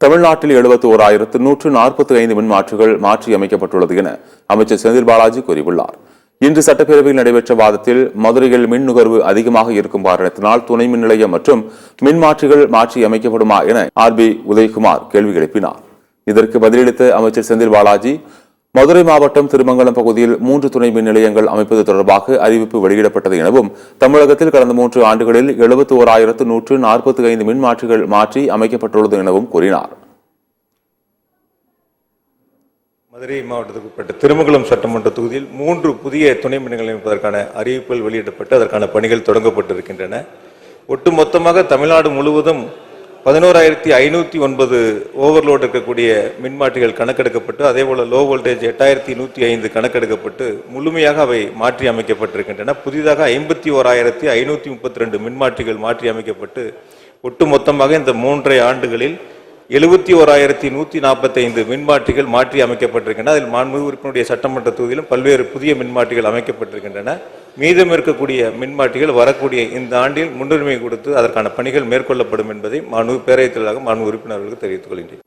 தமிழ்நாட்டில் 71,145 மின்மாற்றிகள் மாற்றியமைக்கப்பட்டுள்ளது என அமைச்சர் செந்தில் பாலாஜி கூறியுள்ளார். இன்று சட்டப்பேரவையில் நடைபெற்ற வாதத்தில் மதுரையில் மின் நுகர்வு அதிகமாக இருக்கும் காரணத்தினால் துணை மின் நிலையம் மற்றும் மின்மாற்றிகள் மாற்றியமைக்கப்படுமா என ஆர்.பி. உதயகுமார் கேள்வி எழுப்பினார். இதற்கு பதிலளித்த அமைச்சர் செந்தில் பாலாஜி, மதுரை மாவட்டம் திருமங்கலம் பகுதியில் 3 துணை மின் நிலையங்கள் அமைப்பது தொடர்பாக அறிவிப்பு வெளியிடப்பட்டது எனவும், தமிழகத்தில் கடந்த 3 ஆண்டுகளில் 71,145 மின்மாற்றிகள் மாற்றி அமைக்கப்பட்டுள்ளது எனவும் கூறினார். மதுரை மாவட்டத்துக்கு உட்பட்ட திருமங்கலம் சட்டமன்ற தொகுதியில் 3 புதிய துணை மின் நிலையம் அமைப்பதற்கான அறிவிப்புகள் வெளியிடப்பட்டு அதற்கான பணிகள் தொடங்கப்பட்டிருக்கின்றன. ஒட்டுமொத்தமாக தமிழ்நாடு முழுவதும் 11,509 ஓவர்லோட் இருக்கக்கூடிய மின்மாற்றிகள் கணக்கெடுக்கப்பட்டு, அதேபோல லோ வோல்டேஜ் 8,105 கணக்கெடுக்கப்பட்டு முழுமையாக அவை மாற்றி அமைக்கப்பட்டிருக்கின்றன. புதிதாக 51,532 மின்மாற்றிகள் மாற்றி அமைக்கப்பட்டு ஒட்டுமொத்தமாக இந்த 3.5 ஆண்டுகளில் 71,145 மின்மாற்றிகள் மாற்றி அமைக்கப்பட்டிருக்கின்றன. அதில் மாண்புமிகு உறுப்பினருடைய சட்டமன்ற தொகுதியிலும் பல்வேறு புதிய மின்மாற்றிகள் அமைக்கப்பட்டிருக்கின்றன. மீதம் இருக்கக்கூடிய மின்மாற்றிகள் வரக்கூடிய இந்த ஆண்டில் முன்னுரிமை கொடுத்து அதற்கான பணிகள் மேற்கொள்ளப்படும் என்பதை மாண்புமிகு பேரவைத் தலைவராக மாண்புமிகு உறுப்பினர்களுக்கு தெரிவித்துக் கொள்கின்றேன்.